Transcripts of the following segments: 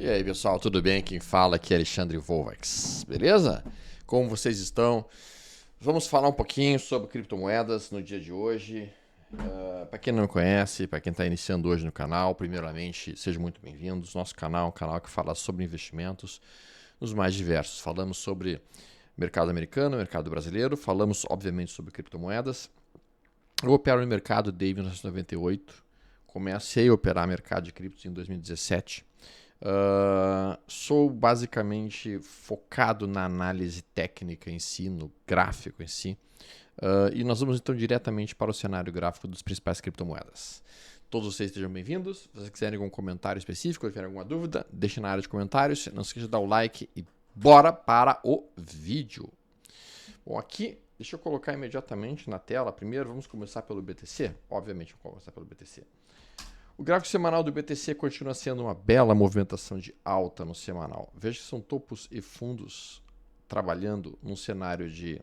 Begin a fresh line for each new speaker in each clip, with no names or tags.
E aí, pessoal, tudo bem? Quem fala aqui é Alexandre Volvax, beleza? Como vocês estão? Vamos falar um pouquinho sobre criptomoedas no dia de hoje. Para quem não me conhece, para quem está iniciando hoje no canal, primeiramente, sejam muito bem-vindos. Nosso canal é um canal que fala sobre investimentos nos mais diversos. Falamos sobre mercado americano, mercado brasileiro, falamos, obviamente, sobre criptomoedas. Eu opero no mercado desde 1998, comecei a operar mercado de criptos em 2017. Sou basicamente focado na análise técnica em si, no gráfico em si. E nós vamos então diretamente para o cenário gráfico das principais criptomoedas. Todos vocês sejam bem-vindos. Se vocês quiserem algum comentário específico, ou tiverem alguma dúvida, deixem na área de comentários. Não se esqueça de dar o like e bora para o vídeo. Bom, aqui, deixa eu colocar imediatamente na tela. Primeiro, vamos começar pelo BTC. Obviamente, vamos começar pelo BTC. O gráfico semanal do BTC continua sendo uma bela movimentação de alta no semanal. Veja que são topos e fundos trabalhando num cenário de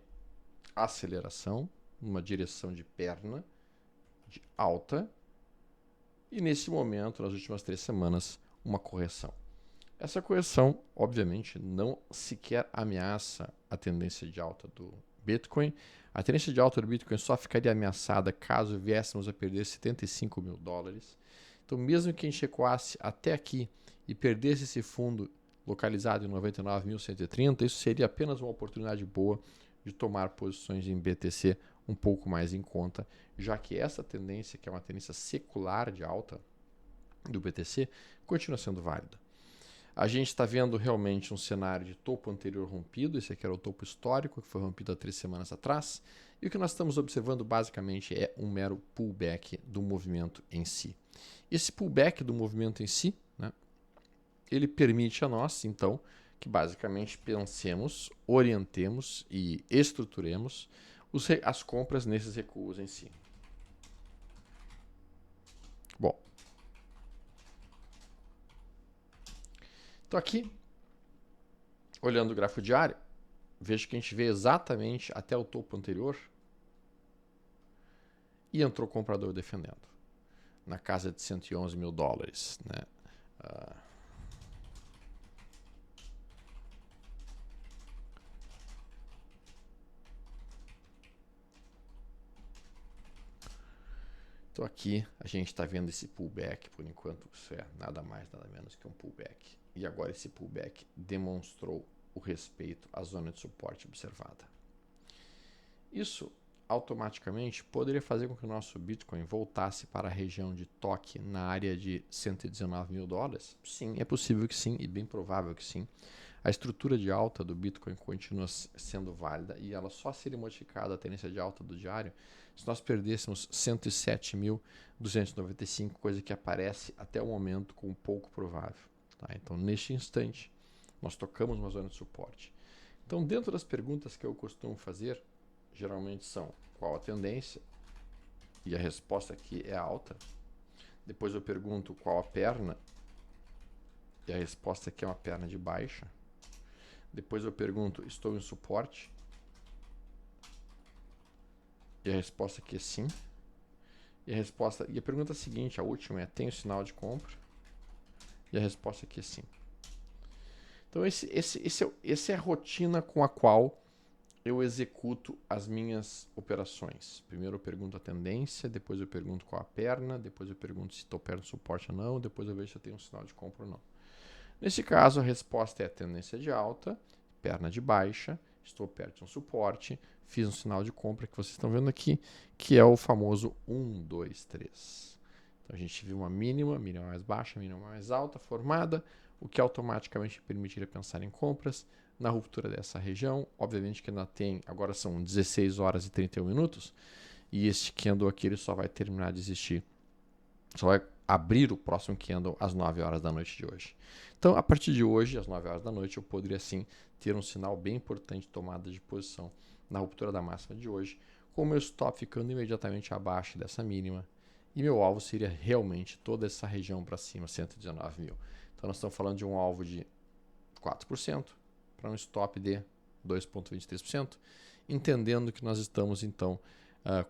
aceleração, numa direção de perna, de alta, e nesse momento, nas últimas 3 semanas, uma correção. Essa correção, obviamente, não sequer ameaça a tendência de alta do Bitcoin. A tendência de alta do Bitcoin só ficaria ameaçada caso viéssemos a perder 75 mil dólares. Então, mesmo que a gente recuasse até aqui e perdesse esse fundo localizado em 99.130, isso seria apenas uma oportunidade boa de tomar posições em BTC um pouco mais em conta, já que essa tendência, que é uma tendência secular de alta do BTC, continua sendo válida. A gente está vendo realmente um cenário de topo anterior rompido, esse aqui era o topo histórico, que foi rompido há 3 semanas atrás, e o que nós estamos observando basicamente é um mero pullback do movimento em si. Esse pullback do movimento em si, né, ele permite a nós, então, que basicamente pensemos, orientemos e estruturemos as compras nesses recuos em si. Bom, então aqui, olhando o gráfico diário, vejo que a gente vê exatamente até o topo anterior e entrou o comprador defendendo, na casa de 111 mil dólares, né? Então aqui a gente está vendo esse pullback, por enquanto isso é nada mais, nada menos que um pullback. E agora esse pullback demonstrou o respeito à zona de suporte observada. Isso automaticamente poderia fazer com que o nosso Bitcoin voltasse para a região de toque na área de 119 mil dólares? Sim, é possível que sim, e bem provável que sim. A estrutura de alta do Bitcoin continua sendo válida e ela só seria modificada, a tendência de alta do diário, se nós perdêssemos 107.295, coisa que aparece até o momento como pouco provável. Tá? Então, neste instante, nós tocamos uma zona de suporte. Então, dentro das perguntas que eu costumo fazer, geralmente são qual a tendência, e a resposta aqui é alta. Depois eu pergunto qual a perna, e a resposta aqui é uma perna de baixa. Depois eu pergunto, estou em suporte? E a resposta aqui é sim. E a pergunta seguinte, a última, é tenho sinal de compra? E a resposta aqui é sim. Então essa é a rotina com a qual eu executo as minhas operações. Primeiro eu pergunto a tendência, depois eu pergunto qual a perna, depois eu pergunto se estou perto do suporte ou não, depois eu vejo se eu tenho um sinal de compra ou não. Nesse caso, a resposta é tendência de alta, perna de baixa, estou perto de um suporte, fiz um sinal de compra que vocês estão vendo aqui, que é o famoso 1, 2, 3. Então a gente viu uma mínima mais baixa, mínima mais alta, formada, o que automaticamente permitiria pensar em compras na ruptura dessa região. Obviamente que ainda tem, agora são 16 horas e 31 minutos, e este candle aqui ele só vai terminar de existir, só vai abrir o próximo candle às 9 horas da noite de hoje. Então, a partir de hoje, às 9 horas da noite, eu poderia sim ter um sinal bem importante de tomada de posição na ruptura da máxima de hoje, com o meu stop ficando imediatamente abaixo dessa mínima, e meu alvo seria realmente toda essa região para cima, 119 mil. Então, nós estamos falando de um alvo de 4% para um stop de 2,23%, entendendo que nós estamos, então,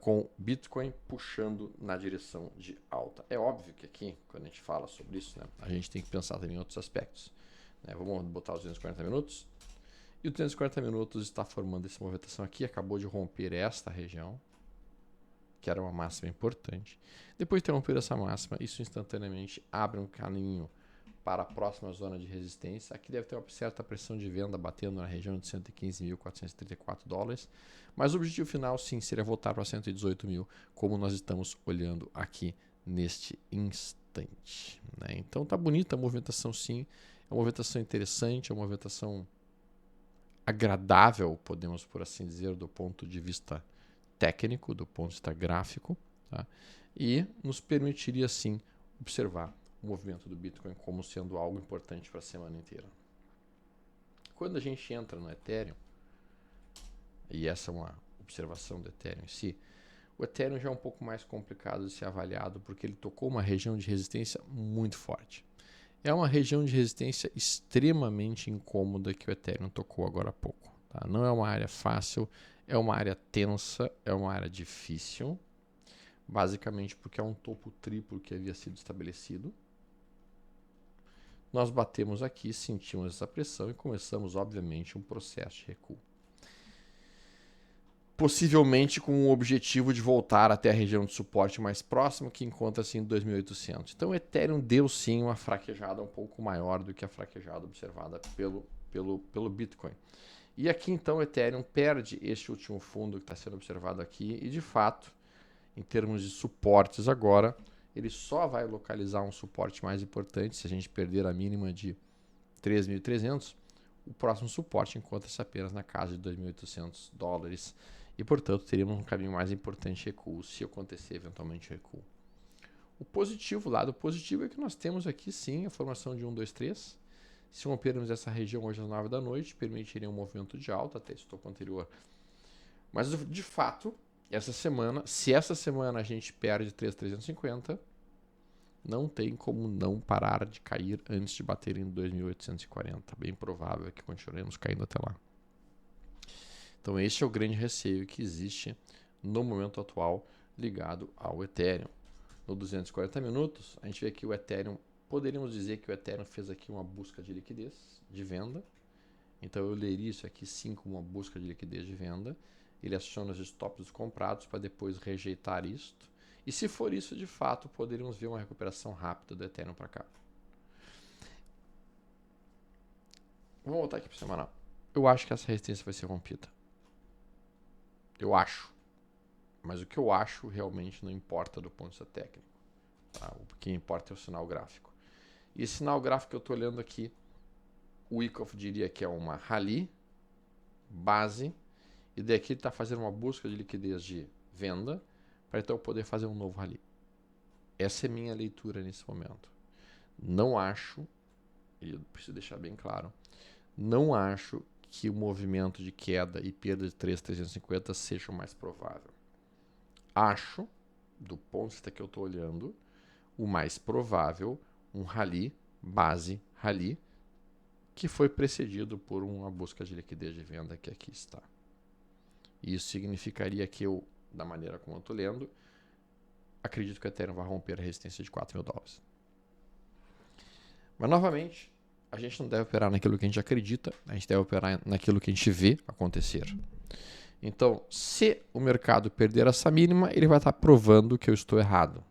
com Bitcoin puxando na direção de alta. É óbvio que aqui, quando a gente fala sobre isso, né, a gente tem que pensar também em outros aspectos. Né? Vamos botar os 240 minutos. E o 240 minutos está formando essa movimentação aqui, acabou de romper esta região, que era uma máxima importante. Depois de ter rompido essa máxima, isso instantaneamente abre um caminho para a próxima zona de resistência. Aqui deve ter uma certa pressão de venda batendo na região de 115.434 dólares. Mas o objetivo final, sim, seria voltar para 118 mil, como nós estamos olhando aqui neste instante. Né? Então tá bonita a movimentação, sim. É uma movimentação interessante, é uma movimentação agradável, podemos por assim dizer, do ponto de vista técnico, do ponto de vista gráfico. Tá? E nos permitiria, sim, observar o movimento do Bitcoin como sendo algo importante para a semana inteira. Quando a gente entra no Ethereum, e essa é uma observação do Ethereum em si, o Ethereum já é um pouco mais complicado de ser avaliado porque ele tocou uma região de resistência muito forte. É uma região de resistência extremamente incômoda que o Ethereum tocou agora há pouco. Tá? Não é uma área fácil, é uma área tensa, é uma área difícil, basicamente porque é um topo triplo que havia sido estabelecido. Nós batemos aqui, sentimos essa pressão e começamos, obviamente, um processo de recuo. Possivelmente com o objetivo de voltar até a região de suporte mais próxima, que encontra-se em 2.800. Então o Ethereum deu sim uma fraquejada um pouco maior do que a fraquejada observada pelo Bitcoin. E aqui então o Ethereum perde este último fundo que está sendo observado aqui e de fato, em termos de suportes agora, ele só vai localizar um suporte mais importante se a gente perder a mínima de 3.300. O próximo suporte encontra-se apenas na casa de 2.800 dólares e, portanto, teríamos um caminho mais importante de recuo se acontecer eventualmente recuo. O lado positivo é que nós temos aqui sim a formação de 1, 2, 3. Se rompermos essa região hoje às 9 da noite, permitiria um movimento de alta até esse topo anterior. Mas, de fato, se essa semana a gente perde 3.350, não tem como não parar de cair antes de bater em 2.840. Bem provável que continuemos caindo até lá. Então esse é o grande receio que existe no momento atual ligado ao Ethereum. No 240 minutos, a gente vê que o Ethereum, poderíamos dizer que o Ethereum fez aqui uma busca de liquidez, de venda. Então eu leria isso aqui sim como uma busca de liquidez de venda. Ele aciona os stops dos comprados para depois rejeitar isto. E se for isso, de fato, poderíamos ver uma recuperação rápida do Ethereum para cá. Vamos voltar aqui para o semanal. Eu acho que essa resistência vai ser rompida. Eu acho. Mas o que eu acho realmente não importa do ponto de vista técnico. Tá? O que importa é o sinal gráfico. E esse sinal gráfico que eu estou olhando aqui, o Wyckoff diria que é uma rally, base, e daqui ele está fazendo uma busca de liquidez de venda, para então poder fazer um novo rally. Essa é minha leitura nesse momento. Não acho, e eu preciso deixar bem claro, não acho que o movimento de queda e perda de 3.350 seja o mais provável. Acho, do ponto de vista que eu estou olhando, o mais provável, um rally, base rally, que foi precedido por uma busca de liquidez de venda que aqui está. Isso significaria que eu, da maneira como eu estou lendo, acredito que o Ethereum vai romper a resistência de 4.000 dólares. Mas, novamente, a gente não deve operar naquilo que a gente acredita, a gente deve operar naquilo que a gente vê acontecer. Então, se o mercado perder essa mínima, ele vai estar provando que eu estou errado.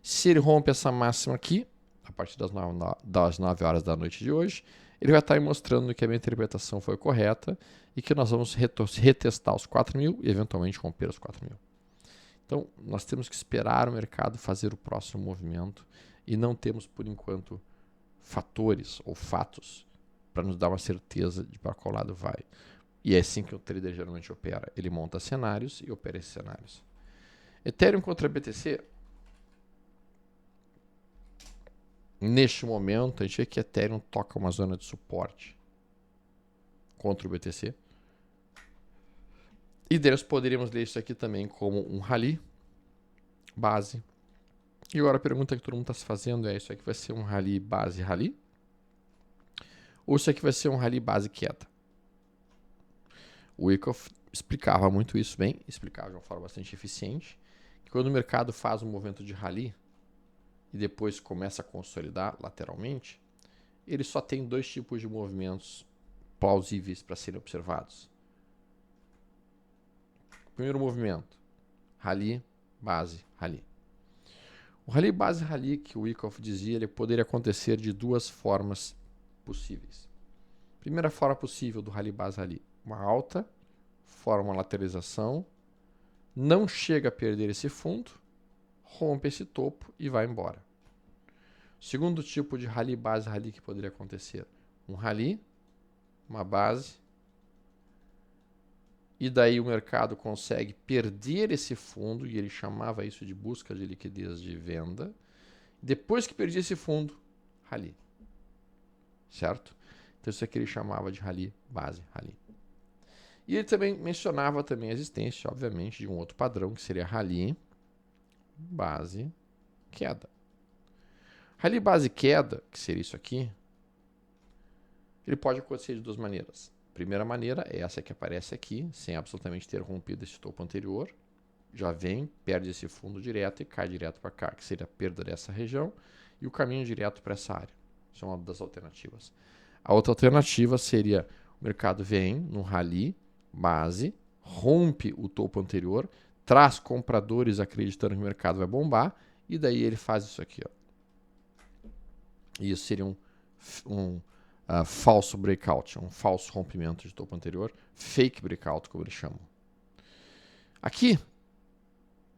Se ele rompe essa máxima aqui, a partir das 9 horas da noite de hoje, ele vai estar mostrando que a minha interpretação foi correta e que nós vamos retestar os 4.000 e eventualmente romper os 4.000. Então, nós temos que esperar o mercado fazer o próximo movimento e não temos, por enquanto, fatores ou fatos para nos dar uma certeza de para qual lado vai. E é assim que o trader geralmente opera. Ele monta cenários e opera esses cenários. Ethereum contra BTC. Neste momento, a gente vê que Ethereum toca uma zona de suporte contra o BTC. E nós poderíamos ler isso aqui também como um rally, base. E agora a pergunta que todo mundo está se fazendo é: isso aqui vai ser um rally, base, rally? Ou isso aqui vai ser um rally, base, queda? O Wyckoff explicava muito isso bem, explicava de uma forma bastante eficiente, que quando o mercado faz um movimento de rally e depois começa a consolidar lateralmente, ele só tem dois tipos de movimentos plausíveis para serem observados. Primeiro movimento, rally, base, rally. O rally, base, rally, que o Wyckoff dizia, ele poderia acontecer de duas formas possíveis. Primeira forma possível do rally, base, rally, uma alta, forma uma lateralização, não chega a perder esse fundo, rompe esse topo e vai embora. Segundo tipo de rally, base, rally que poderia acontecer, um rally, uma base, e daí o mercado consegue perder esse fundo, e ele chamava isso de busca de liquidez de venda. Depois que perdia esse fundo, rally. Certo? Então isso aqui ele chamava de rally, base, rally. E ele também mencionava também a existência, obviamente, de um outro padrão, que seria rally, base, queda. Rally, base, queda, que seria isso aqui, ele pode acontecer de duas maneiras. Primeira maneira é essa que aparece aqui, sem absolutamente ter rompido esse topo anterior. Já vem, perde esse fundo direto e cai direto para cá, que seria a perda dessa região e o caminho direto para essa área. Isso é uma das alternativas. A outra alternativa seria o mercado vem num rally, base, rompe o topo anterior, traz compradores acreditando que o mercado vai bombar e daí ele faz isso aqui. Ó. E isso seria um falso breakout, um falso rompimento de topo anterior, fake breakout, como eles chamam. Aqui,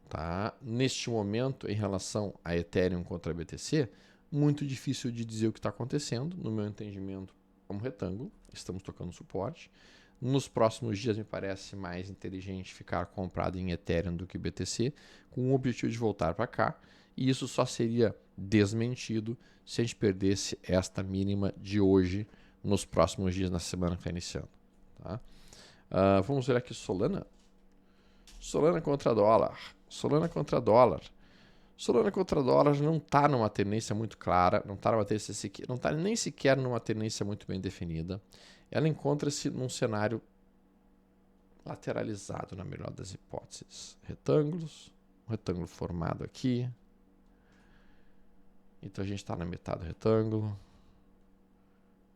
tá, neste momento, em relação a Ethereum contra a BTC, muito difícil de dizer o que está acontecendo. No meu entendimento, é um retângulo, estamos tocando suporte. Nos próximos dias, me parece mais inteligente ficar comprado em Ethereum do que BTC, com o objetivo de voltar para cá. E isso só seria desmentido se a gente perdesse esta mínima de hoje nos próximos dias, na semana que está iniciando. Tá? Vamos ver aqui Solana. Solana contra dólar. Solana contra dólar. Solana contra dólar não está numa tendência muito clara, não está nem sequer numa tendência muito bem definida. Ela encontra-se num cenário lateralizado, na melhor das hipóteses. Retângulos, um retângulo formado aqui. Então a gente está na metade do retângulo.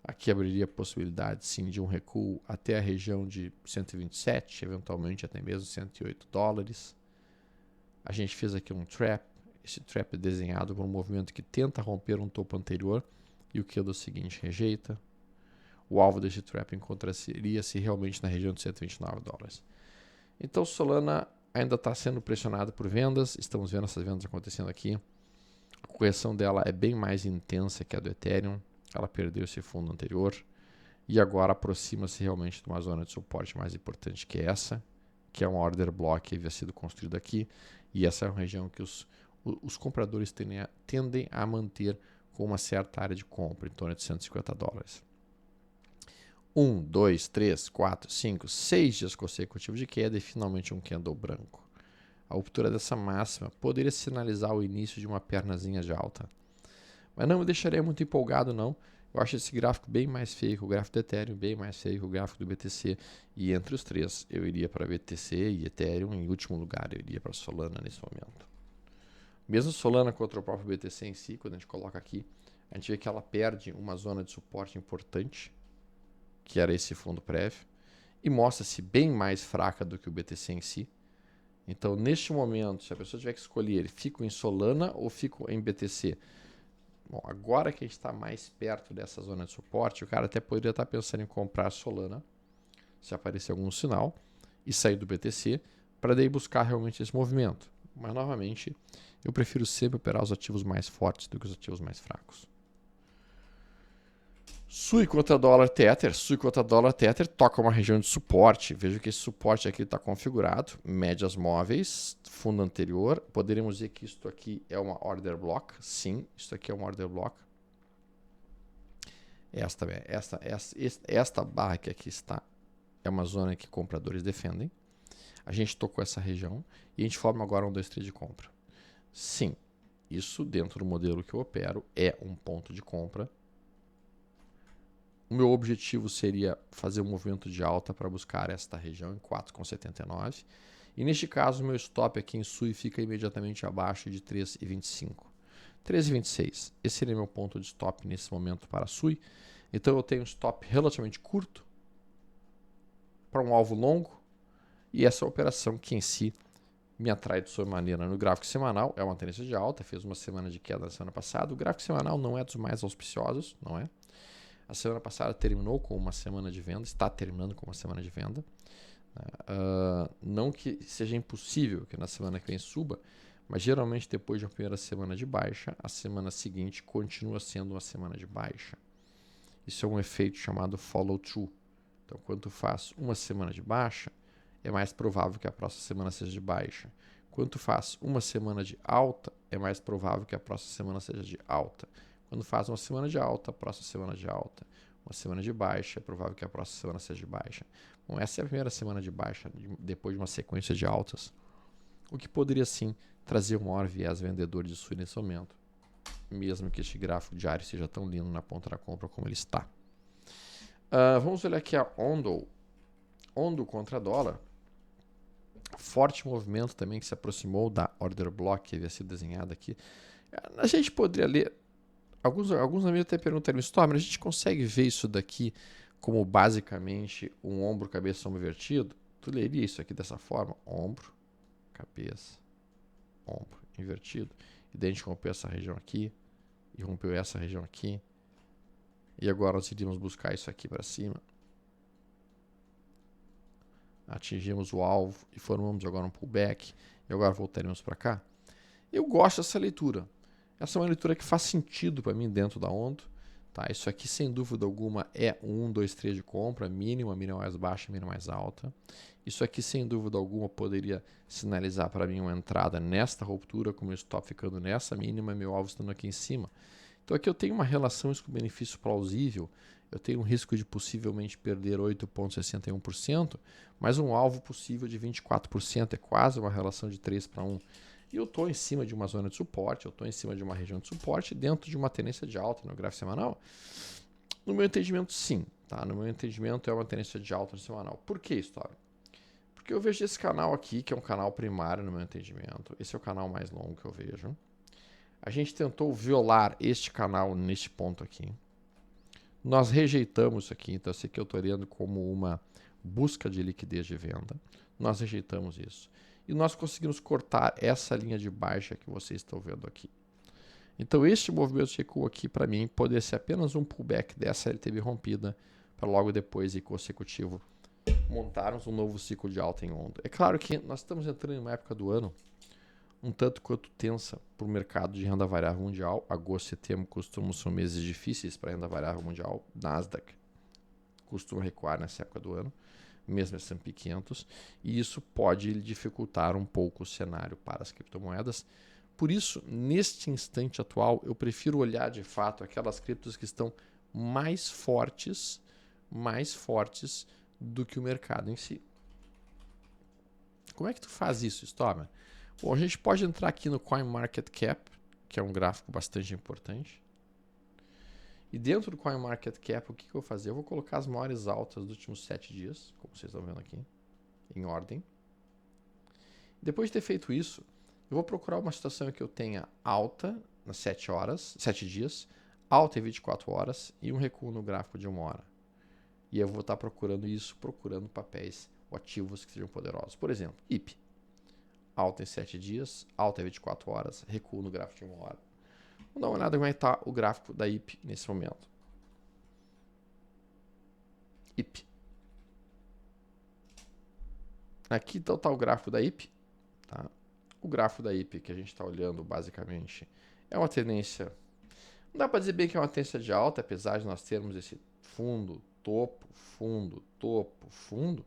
Aqui abriria a possibilidade, sim, de um recuo até a região de 127, eventualmente até mesmo 108 dólares. A gente fez aqui um trap. Esse trap é desenhado por um movimento que tenta romper um topo anterior e o que é do seguinte, rejeita. O alvo desse trap encontraria-se realmente na região de 129 dólares. Então Solana ainda está sendo pressionada por vendas. Estamos vendo essas vendas acontecendo aqui. A correção dela é bem mais intensa que a do Ethereum. Ela perdeu esse fundo anterior e agora aproxima-se realmente de uma zona de suporte mais importante que essa, que é um order block que havia sido construído aqui. E essa é uma região que os compradores tendem a manter com uma certa área de compra, em torno de 150 dólares. 1, 2, 3, 4, 5, 6 dias consecutivos de queda e finalmente um candle branco. A ruptura dessa máxima poderia sinalizar o início de uma pernazinha de alta. Mas não me deixaria muito empolgado, não. Eu acho esse gráfico bem mais feio que o gráfico do Ethereum, bem mais feio que o gráfico do BTC. E entre os três, eu iria para BTC e Ethereum. Em último lugar, eu iria para Solana nesse momento. Mesmo Solana contra o próprio BTC em si, quando a gente coloca aqui, a gente vê que ela perde uma zona de suporte importante, que era esse fundo prévio, e mostra-se bem mais fraca do que o BTC em si. Então, neste momento, se a pessoa tiver que escolher, fico em Solana ou fico em BTC? Bom, agora que a gente está mais perto dessa zona de suporte, o cara até poderia estar pensando em comprar Solana, se aparecer algum sinal, e sair do BTC, para daí buscar realmente esse movimento. Mas, novamente, eu prefiro sempre operar os ativos mais fortes do que os ativos mais fracos. Sui contra dólar Tether. Sui contra dólar Tether toca uma região de suporte. Veja que esse suporte aqui está configurado. Médias móveis, fundo anterior. Poderíamos dizer que isto aqui é uma order block. Sim, isto aqui é uma order block. Esta barra que aqui está é uma zona que compradores defendem. A gente tocou essa região e a gente forma agora um 2, 3 de compra. Sim, isso dentro do modelo que eu opero é um ponto de compra. O meu objetivo seria fazer um movimento de alta para buscar esta região em 4,79. E neste caso, o meu stop aqui em SUI fica imediatamente abaixo de 3,25. 3,26. Esse seria meu ponto de stop nesse momento para a SUI. Então eu tenho um stop relativamente curto para um alvo longo. E essa operação que em si me atrai de sobremaneira no gráfico semanal. É uma tendência de alta, fez uma semana de queda na semana passada. O gráfico semanal não é dos mais auspiciosos, não é? A semana passada terminou com uma semana de venda, está terminando com uma semana de venda. Não que seja impossível que na semana que vem suba, mas geralmente depois de uma primeira semana de baixa, a semana seguinte continua sendo uma semana de baixa. Isso é um efeito chamado follow-through. Então, quando tu faz uma semana de baixa, é mais provável que a próxima semana seja de baixa. Quando tu faz uma semana de alta, é mais provável que a próxima semana seja de alta. Quando faz uma semana de alta, a próxima semana de alta. Uma semana de baixa, é provável que a próxima semana seja de baixa. Bom, essa é a primeira semana de baixa, depois de uma sequência de altas. O que poderia sim trazer um maior viés vendedor de SUI nesse momento, mesmo que este gráfico diário seja tão lindo na ponta da compra como ele está. Vamos olhar aqui a Ondo. Ondo contra dólar. Forte movimento também que se aproximou da order block que havia sido desenhada aqui. A gente poderia ler. Alguns amigos até perguntaram, Stormer, a gente consegue ver isso daqui como basicamente um ombro, cabeça, ombro invertido? Tu leria isso aqui dessa forma? Ombro, cabeça, ombro invertido. E daí a gente rompeu essa região aqui e rompeu essa região aqui. E agora nós iríamos buscar isso aqui para cima. Atingimos o alvo e formamos agora um pullback. E agora voltaremos para cá. Eu gosto dessa leitura. Essa é uma leitura que faz sentido para mim dentro da Ondo. Tá? Isso aqui, sem dúvida alguma, é um 1, 2, 3 de compra, mínima mais baixa, mínima mais alta. Isso aqui, sem dúvida alguma, poderia sinalizar para mim uma entrada nesta ruptura, com meu stop ficando nessa mínima e meu alvo estando aqui em cima. Então aqui eu tenho uma relação risco-benefício plausível. Eu tenho um risco de possivelmente perder 8,61%, mas um alvo possível de 24%. É quase uma relação de 3 para 1. E eu estou em cima de uma zona de suporte, eu estou em cima de uma região de suporte dentro de uma tendência de alta no gráfico semanal. No meu entendimento, sim. Tá? No meu entendimento, é uma tendência de alta no semanal. Por que, história? Porque eu vejo esse canal aqui, que é um canal primário no meu entendimento. Esse é o canal mais longo que eu vejo. A gente tentou violar este canal neste ponto aqui. Nós rejeitamos isso aqui, então esse aqui eu estou olhando como uma busca de liquidez de venda. Nós rejeitamos isso. E nós conseguimos cortar essa linha de baixa que vocês estão vendo aqui. Então este movimento de recuo aqui, para mim, poderia ser apenas um pullback dessa LTB rompida, para logo depois e consecutivo montarmos um novo ciclo de alta em onda. É claro que nós estamos entrando em uma época do ano um tanto quanto tensa para o mercado de renda variável mundial. Agosto e setembro costumam ser meses difíceis para a renda variável mundial. Nasdaq costuma recuar nessa época do ano, mesmo S&P 500, e isso pode dificultar um pouco o cenário para as criptomoedas. Por isso, neste instante atual, eu prefiro olhar de fato aquelas criptos que estão mais fortes do que o mercado em si. Como é que tu faz isso, Stormer? Bom, a gente pode entrar aqui no CoinMarketCap, que é um gráfico bastante importante. E dentro do CoinMarketCap, o que eu vou fazer? Eu vou colocar as maiores altas dos últimos 7 dias, como vocês estão vendo aqui, em ordem. Depois de ter feito isso, eu vou procurar uma situação em que eu tenha alta nas 7 dias, alta em 24 horas e um recuo no gráfico de 1 hora. E eu vou estar procurando isso, procurando papéis ou ativos que sejam poderosos. Por exemplo, IP. Alta em 7 dias, alta em 24 horas, recuo no gráfico de 1 hora. Vamos dar uma olhada como é que está o gráfico da IP nesse momento. IP. Aqui então está o gráfico da IP. Tá? O gráfico da IP que a gente está olhando basicamente é uma tendência. Não dá para dizer bem que é uma tendência de alta, apesar de nós termos esse fundo, topo, fundo, topo, fundo.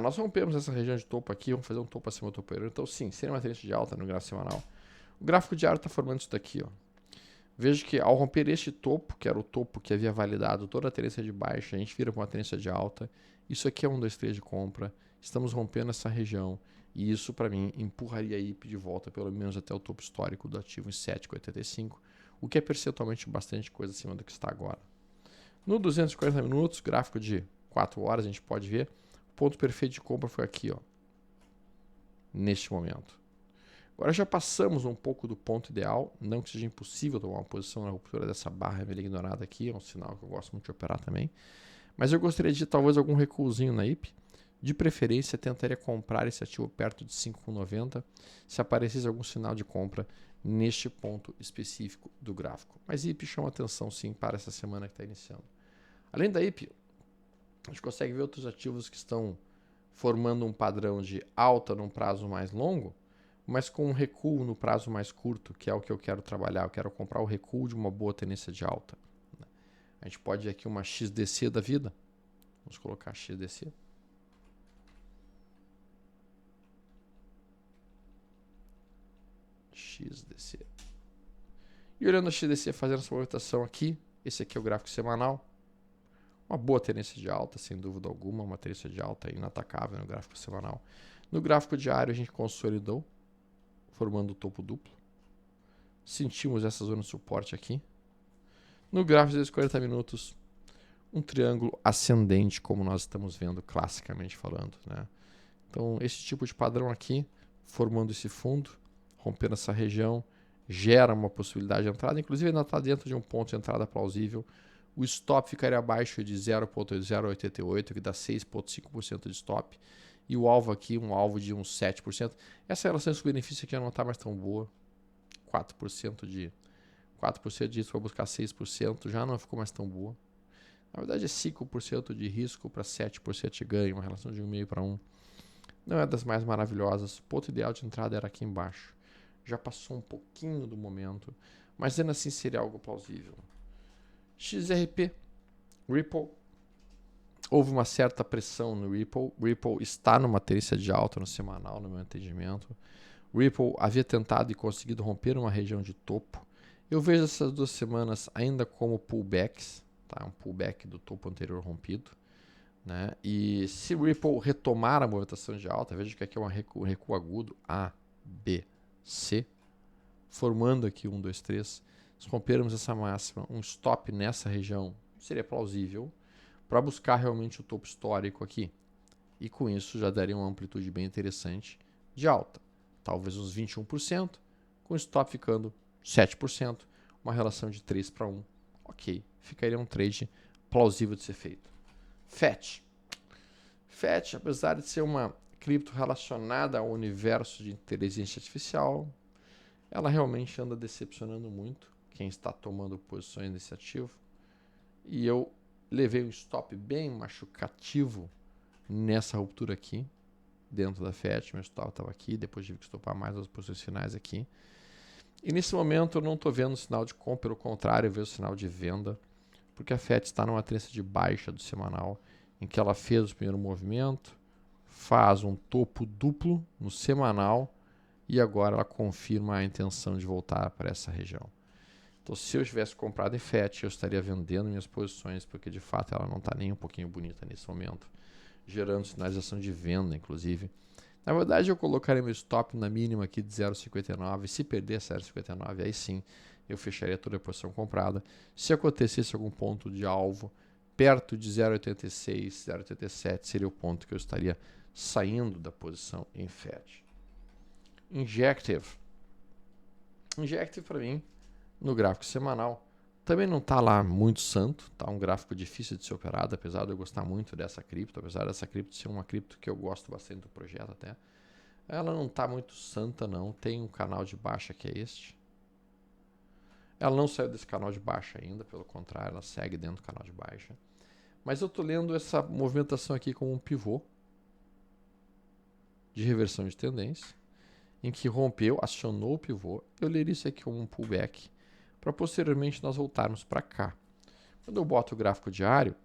Nós rompemos essa região de topo aqui, vamos fazer um topo acima do topo. Então sim, seria uma tendência de alta no gráfico semanal. O gráfico diário está formando isso daqui, ó. Veja que ao romper este topo, que era o topo que havia validado toda a tendência de baixa, a gente vira para uma tendência de alta. Isso aqui é 1, 2, 3 de compra. Estamos rompendo essa região e isso, para mim, empurraria a IP de volta pelo menos até o topo histórico do ativo em 7,85, o que é percentualmente bastante coisa acima do que está agora. No 240 minutos, gráfico de 4 horas, a gente pode ver, o ponto perfeito de compra foi aqui, ó, neste momento. Agora já passamos um pouco do ponto ideal, não que seja impossível tomar uma posição na ruptura dessa barra vermelha ignorada aqui, é um sinal que eu gosto muito de operar também, mas eu gostaria de talvez algum recuozinho na IP, de preferência tentaria comprar esse ativo perto de 5,90 se aparecesse algum sinal de compra neste ponto específico do gráfico. Mas IP chama atenção sim para essa semana que está iniciando. Além da IP, a gente consegue ver outros ativos que estão formando um padrão de alta num prazo mais longo, mas com um recuo no prazo mais curto, que é o que eu quero trabalhar. Eu quero comprar o recuo de uma boa tendência de alta. A gente pode ver aqui uma XDC da vida. Vamos colocar XDC. XDC. E olhando a XDC fazendo essa movimentação aqui, esse aqui é o gráfico semanal. Uma boa tendência de alta, sem dúvida alguma, uma tendência de alta inatacável no gráfico semanal. No gráfico diário a gente consolidou, formando o topo duplo. Sentimos essa zona de suporte aqui. No gráfico de 40 minutos, um triângulo ascendente, como nós estamos vendo classicamente falando, né? Então, esse tipo de padrão aqui, formando esse fundo, rompendo essa região, gera uma possibilidade de entrada, inclusive ainda está dentro de um ponto de entrada plausível. O stop ficaria abaixo de 0,088, que dá 6,5% de stop. E o alvo aqui, um alvo de uns 7%. Essa relação de benefício aqui não está mais tão boa. 4% disso para buscar 6%, já não ficou mais tão boa. Na verdade é 5% de risco para 7% de ganho, uma relação de 1,5 para 1. Não é das mais maravilhosas. O ponto ideal de entrada era aqui embaixo. Já passou um pouquinho do momento, mas ainda assim seria algo plausível. XRP, Ripple, houve uma certa pressão no Ripple. Ripple está numa tendência de alta no semanal, no meu entendimento. Ripple havia tentado e conseguido romper uma região de topo. Eu vejo essas 2 semanas ainda como pullbacks, tá? Um pullback do topo anterior rompido, né? E se Ripple retomar a movimentação de alta, veja que aqui é um recuo agudo, A, B, C, formando aqui 1, 2, 3. Se rompermos essa máxima, um stop nessa região seria plausível para buscar realmente o topo histórico aqui. E com isso já daria uma amplitude bem interessante de alta. Talvez uns 21%, com o stop ficando 7%, uma relação de 3 para 1. Ok, ficaria um trade plausível de ser feito. FET. FET, apesar de ser uma cripto relacionada ao universo de inteligência artificial, ela realmente anda decepcionando muito quem está tomando posições nesse ativo. E eu levei um stop bem machucativo nessa ruptura aqui, dentro da FET. Meu stop estava aqui, depois tive que stopar mais as posições finais aqui. E nesse momento eu não estou vendo sinal de compra, pelo contrário, eu vejo sinal de venda, porque a FET está numa tendência de baixa do semanal, em que ela fez o primeiro movimento, faz um topo duplo no semanal e agora ela confirma a intenção de voltar para essa região. Então, se eu tivesse comprado em FET, eu estaria vendendo minhas posições, porque de fato ela não está nem um pouquinho bonita nesse momento, gerando sinalização de venda, inclusive. Na verdade, eu colocaria meu stop na mínima aqui de 0,59. Se perder 0,59, aí sim eu fecharia toda a posição comprada. Se acontecesse algum ponto de alvo perto de 0,86, 0,87, seria o ponto que eu estaria saindo da posição em FET. Injective. Injective, para mim, no gráfico semanal, também não está lá muito santo, tá um gráfico difícil de ser operado, apesar de eu gostar muito dessa cripto, apesar dessa cripto ser uma cripto que eu gosto bastante do projeto até. Ela não está muito santa não, tem um canal de baixa que é este. Ela não saiu desse canal de baixa ainda, pelo contrário, ela segue dentro do canal de baixa. Mas eu estou lendo essa movimentação aqui como um pivô de reversão de tendência, em que rompeu, acionou o pivô. Eu leria isso aqui como um pullback, para posteriormente nós voltarmos para cá. Quando eu boto o gráfico diário,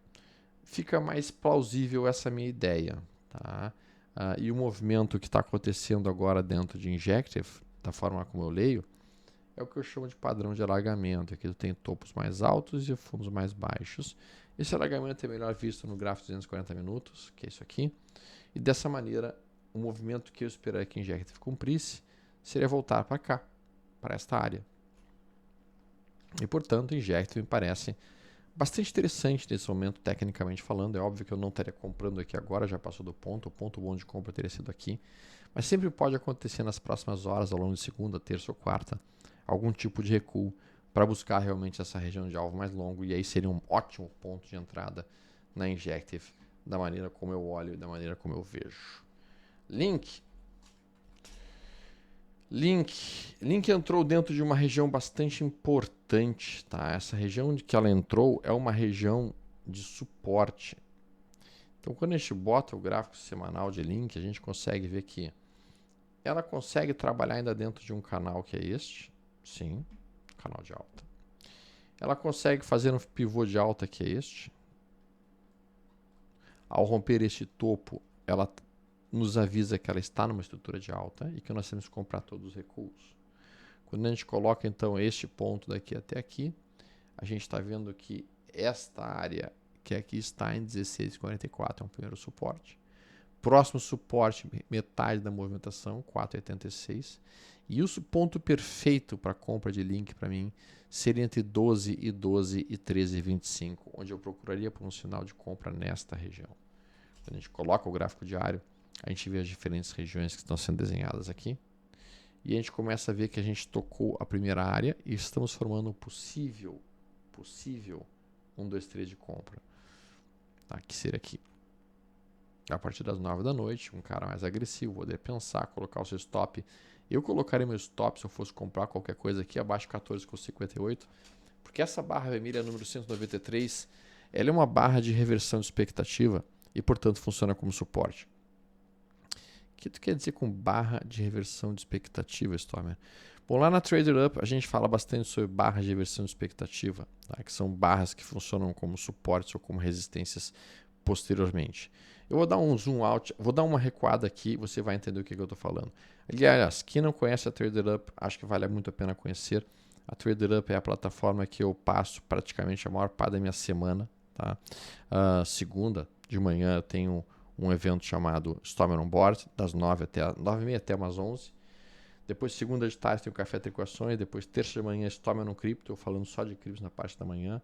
fica mais plausível essa minha ideia. Tá? E o movimento que está acontecendo agora dentro de Injective, da forma como eu leio, é o que eu chamo de padrão de alargamento. Aqui eu tenho topos mais altos e fundos mais baixos. Esse alargamento é melhor visto no gráfico de 240 minutos, que é isso aqui. E dessa maneira, o movimento que eu esperaria que Injective cumprisse seria voltar para cá, para esta área. E, portanto, Injective me parece bastante interessante nesse momento, tecnicamente falando. É óbvio que eu não estaria comprando aqui agora, já passou do ponto. O ponto bom de compra teria sido aqui. Mas sempre pode acontecer nas próximas horas, ao longo de segunda, terça ou quarta, algum tipo de recuo para buscar realmente essa região de alvo mais longo. E aí seria um ótimo ponto de entrada na Injective, da maneira como eu olho e da maneira como eu vejo. Link entrou dentro de uma região bastante importante, tá? Essa região que ela entrou é uma região de suporte. Então, quando a gente bota o gráfico semanal de Link, a gente consegue ver que ela consegue trabalhar ainda dentro de um canal que é este, sim, canal de alta. Ela consegue fazer um pivô de alta que é este. Ao romper este topo, ela nos avisa que ela está numa estrutura de alta e que nós temos que comprar todos os recuos. Quando a gente coloca então este ponto daqui até aqui, a gente está vendo que esta área que aqui está em 16,44 é um primeiro suporte. Próximo suporte, metade da movimentação, 4,86. E o ponto perfeito para compra de Link para mim seria entre 12 e 13,25, onde eu procuraria por um sinal de compra nesta região. Quando a gente coloca o gráfico diário, a gente vê as diferentes regiões que estão sendo desenhadas aqui. E a gente começa a ver que a gente tocou a primeira área e estamos formando um possível 1, 2, 3 de compra. Tá? Que seria aqui. A partir das 9 da noite, um cara mais agressivo, poder pensar, colocar o seu stop. Eu colocaria meu stop se eu fosse comprar qualquer coisa aqui abaixo de 14,58, porque essa barra vermelha número 193, ela é uma barra de reversão de expectativa e, portanto, funciona como suporte. O que tu quer dizer com barra de reversão de expectativa, Stormer? Bom, lá na Trader Up a gente fala bastante sobre barras de reversão de expectativa, tá? Que são barras que funcionam como suportes ou como resistências posteriormente. Eu vou dar um zoom out, vou dar uma recuada aqui, você vai entender o que eu estou falando. Aliás, quem não conhece a Trader Up, acho que vale muito a pena conhecer. A Trader Up é a plataforma que eu passo praticamente a maior parte da minha semana. Tá? Segunda de manhã eu tenho um evento chamado Stormer On Board, das 9h30 até umas 11h. Depois, segunda de tarde, tem o Café Tricoações. Depois, terça de manhã, Stormer No Cripto, eu falando só de criptos na parte da manhã.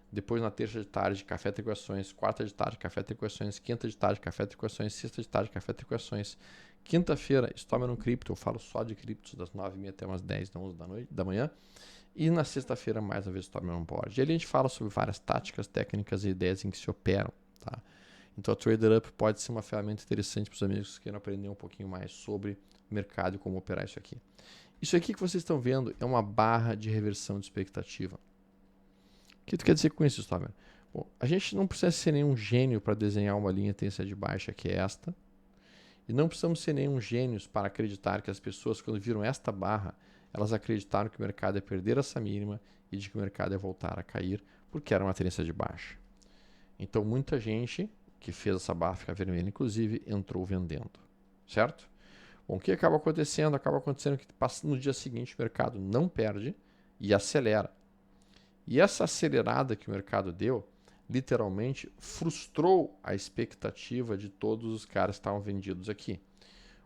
Depois, na terça de tarde, Café Tricoações. Quarta de tarde, Café Tricoações. Quinta de tarde, Café Tricoações. Sexta de tarde, Café Tricoações. Quinta-feira, Stormer No Cripto, eu falo só de criptos, das 9h30 até umas 10, 11 da manhã. E na sexta-feira, mais uma vez, Stormer On Board. E ali a gente fala sobre várias táticas, técnicas e ideias em que se operam, tá? Então a Trader Up pode ser uma ferramenta interessante para os amigos que queiram aprender um pouquinho mais sobre o mercado e como operar isso aqui. Isso aqui que vocês estão vendo é uma barra de reversão de expectativa. O que tu quer dizer com isso, Stormer? Bom, a gente não precisa ser nenhum gênio para desenhar uma linha tendência de baixa que é esta. E não precisamos ser nenhum gênios para acreditar que as pessoas, quando viram esta barra, elas acreditaram que o mercado ia perder essa mínima e de que o mercado ia voltar a cair, porque era uma tendência de baixa. Então muita gente que fez essa barra ficar vermelha, inclusive, entrou vendendo, certo? Bom, o que acaba acontecendo? Acaba acontecendo que no dia seguinte o mercado não perde e acelera. E essa acelerada que o mercado deu, literalmente, frustrou a expectativa de todos os caras que estavam vendidos aqui.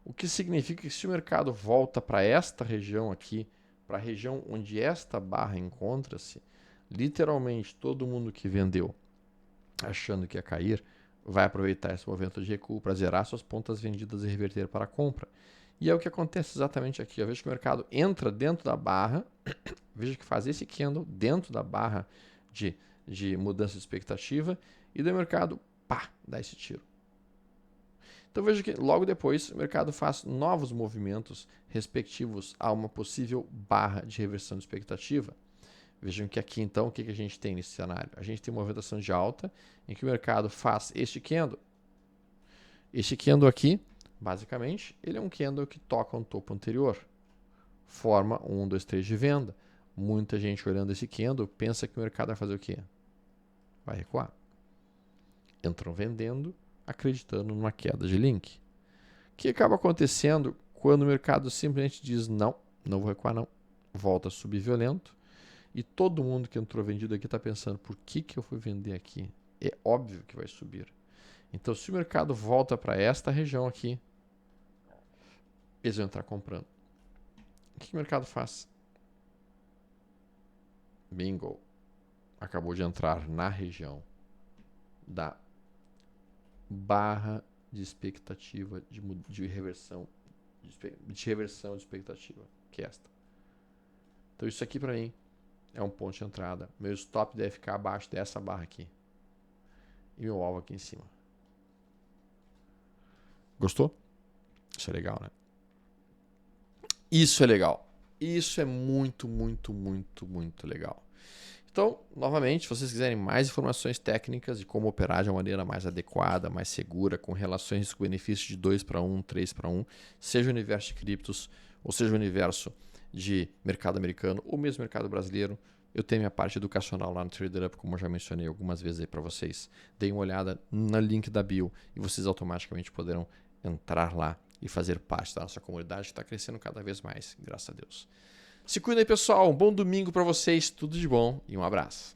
O que significa que se o mercado volta para esta região aqui, para a região onde esta barra encontra-se, literalmente todo mundo que vendeu achando que ia cair, vai aproveitar esse movimento de recuo para zerar suas pontas vendidas e reverter para a compra. E é o que acontece exatamente aqui. Eu vejo que o mercado entra dentro da barra, vejo que faz esse candle dentro da barra de mudança de expectativa, e daí o mercado, dá esse tiro. Então vejo que logo depois o mercado faz novos movimentos respectivos a uma possível barra de reversão de expectativa. Vejam que aqui, então, o que a gente tem nesse cenário? A gente tem uma movimentação de alta, em que o mercado faz este candle. Este candle aqui, basicamente, ele é um candle que toca um topo anterior. Forma 1, 2, 3 de venda. Muita gente olhando esse candle pensa que o mercado vai fazer o quê? Vai recuar. Entram vendendo, acreditando numa queda de Link. O que acaba acontecendo quando o mercado simplesmente diz não vou recuar não, volta a subir violento. E todo mundo que entrou vendido aqui está pensando, por que eu fui vender aqui? É óbvio que vai subir. Então, se o mercado volta para esta região aqui, eles vão entrar comprando. O que o mercado faz? Bingo. acabou de entrar na região da barra de expectativa de reversão de expectativa, que é esta. Então isso aqui para mim é um ponto de entrada. Meu stop deve ficar abaixo dessa barra aqui. E meu alvo aqui em cima. Gostou? Isso é legal, né? Isso é legal. Isso é muito, muito, muito, muito legal. Então, novamente, se vocês quiserem mais informações técnicas de como operar de uma maneira mais adequada, mais segura, com relações risco-benefício de 2:1, 3:1, seja o universo de criptos, ou seja o universo de mercado americano, ou mesmo mercado brasileiro, eu tenho minha parte educacional lá no TraderUp, como eu já mencionei algumas vezes aí para vocês. Deem uma olhada no link da bio e vocês automaticamente poderão entrar lá e fazer parte da nossa comunidade que está crescendo cada vez mais, graças a Deus. Se cuida aí, pessoal. Um bom domingo para vocês. Tudo de bom e um abraço.